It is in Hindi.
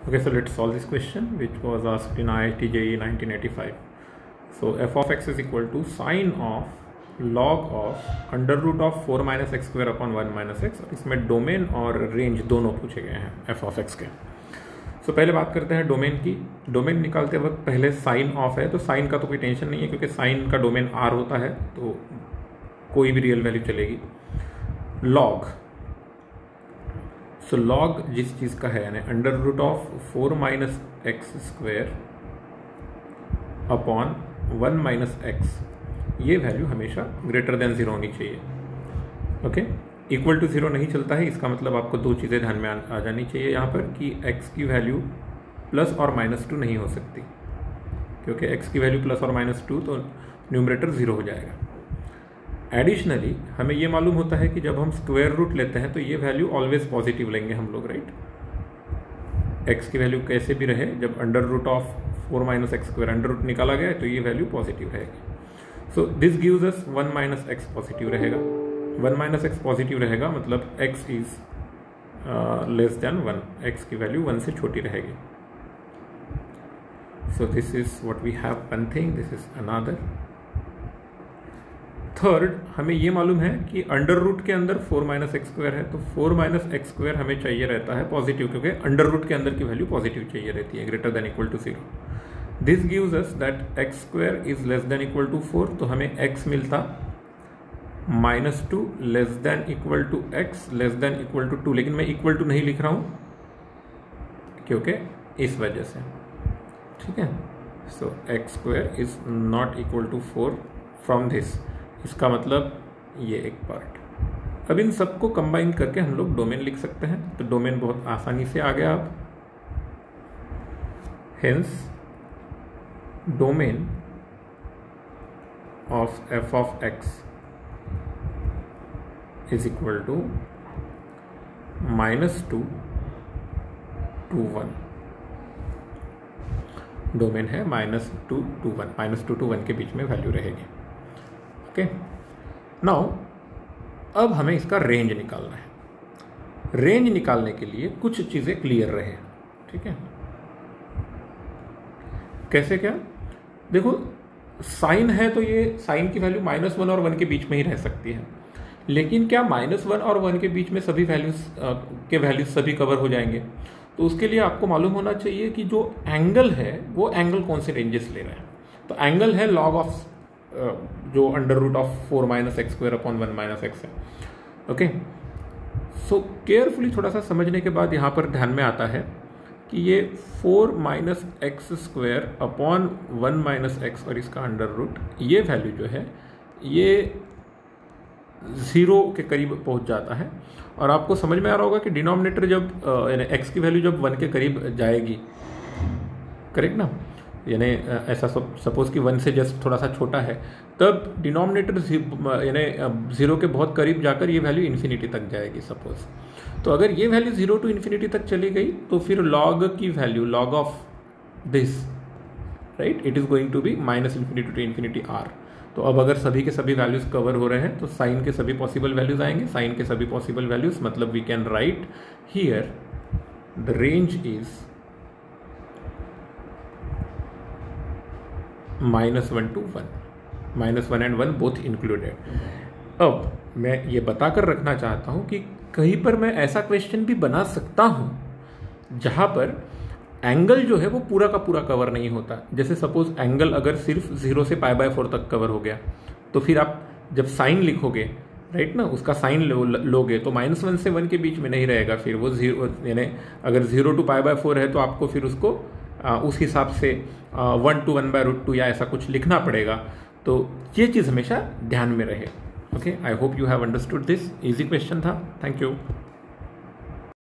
Okay, so let's solve this question which was asked in IIT JEE 1985. So f of x is equal to sine of log of under root of 4 minus x square upon 1 minus x, और इसमें डोमेन और रेंज दोनों पूछे गए हैं एफ ऑफ एक्स के। सो पहले बात करते हैं डोमेन की। डोमेन निकालते वक्त पहले साइन ऑफ है, तो साइन का तो कोई टेंशन नहीं है क्योंकि साइन का डोमेन आर होता है, तो कोई भी रियल वैल्यू चलेगी। लॉग, सो लॉग जिस चीज़ का है यानी under root of 4 minus x square upon 1 minus x, ये वैल्यू हमेशा ग्रेटर देन 0 होनी चाहिए। ओके, इक्वल टू 0 नहीं चलता है, इसका मतलब आपको दो चीज़ें ध्यान में आ जानी चाहिए यहाँ पर कि x की वैल्यू प्लस और माइनस 2 नहीं हो सकती, क्योंकि x की वैल्यू प्लस और माइनस 2 तो न्यूमरेटर 0 हो जाएगा। एडिशनली हमें ये मालूम होता है कि जब हम स्क्वायर रूट लेते हैं तो ये वैल्यू ऑलवेज पॉजिटिव लेंगे हम लोग, राइट। x की वैल्यू कैसे भी रहे, जब under root of 4 minus x square under root निकाला गया है तो ये वैल्यू पॉजिटिव रहेगी। So this gives us 1 minus x positive रहेगा। 1 माइनस एक्स पॉजिटिव रहेगा मतलब x is less than 1, x की वैल्यू 1 से छोटी रहेगी। So this is what we have one thing, this is another. Third, हमें ये मालूम है कि अंडर रूट के अंदर 4 माइनस एक्स स्क्वायर है, तो 4 माइनस एक्स स्क्वायर हमें चाहिए रहता है पॉजिटिव, क्योंकि अंडर रूट के अंदर की वैल्यू पॉजिटिव चाहिए रहती है, greater than equal to 0। This gives us that x square is less than equal to 4, तो हमें x मिलता -2 less than equal to x less than equal to 2, लेकिन मैं इक्वल टू नहीं लिख रहा हूं क्योंकि इस वजह से, ठीक है। So X square is not equal to 4 from this, इसका मतलब ये एक पार्ट। अब इन सबको कंबाइन करके हम लोग डोमेन लिख सकते हैं, तो डोमेन बहुत आसानी से आ गया अब। Hence domain of f of x is equal to -2 to 1। Domain है -2 to 1, -2 to 1 के बीच में वैल्यू रहेगी। ओके, नाउ अब हमें इसका रेंज निकालना है। रेंज निकालने के लिए कुछ चीजें क्लियर रहे, ठीक है। कैसे क्या, देखो साइन है तो ये साइन की वैल्यू -1 और 1 के बीच में ही रह सकती है, लेकिन क्या -1 और 1 के बीच में सभी वैल्यूज के वैल्यूज सभी कवर हो जाएंगे? तो उसके लिए आपको मालूम होना चाहिए कि जो एंगल है वो एंगल कौन से रेंजेस ले रहे हैं। तो एंगल है लॉग ऑफ जो under root of 4 minus x square upon 1 minus x है। ओके, सो केयरफुली थोड़ा सा समझने के बाद यहाँ पर ध्यान में आता है कि ये 4 minus x square upon 1 minus x और इसका अंडर रूट, ये वैल्यू जो है ये 0 के करीब पहुँच जाता है। और आपको समझ में आ रहा होगा कि डिनोमिनेटर जब यानी एक्स की वैल्यू जब 1 के करीब जाएगी, करेक्ट ना, यानी ऐसा सपोज कि 1 से जस्ट थोड़ा सा छोटा है, तब डिनोमिनेटर यानी 0 के बहुत करीब जाकर ये वैल्यू इन्फिनिटी तक जाएगी सपोज। तो अगर ये वैल्यू 0 टू इन्फिनिटी तक चली गई तो फिर लॉग की value, log of this, right, it is going to be -∞ to infinity r। तो अब अगर सभी के सभी वैल्यूज कवर हो रहे हैं तो साइन के सभी पॉसिबल वैल्यूज आएंगे। साइन के सभी पॉसिबल वैल्यूज मतलब we can write here the range is -1 to 1, -1 and 1 both included. अब मैं ये बताकर रखना चाहता हूं कि कहीं पर मैं ऐसा क्वेश्चन भी बना सकता हूं जहां पर एंगल जो है वो पूरा का पूरा कवर नहीं होता। जैसे सपोज एंगल अगर सिर्फ 0 से π/4 तक कवर हो गया, तो फिर आप जब साइन लिखोगे, राइट ना, उसका साइन लोगे तो -1 से 1 के बीच में नहीं रहेगा, फिर वो 0, यानी अगर 0 to π/4 है तो आपको फिर उसको उस हिसाब से 1 to 1/√2 या ऐसा कुछ लिखना पड़ेगा। तो ये चीज़ हमेशा ध्यान में रहे। Okay, I hope you have understood this. Easy question था। Thank you.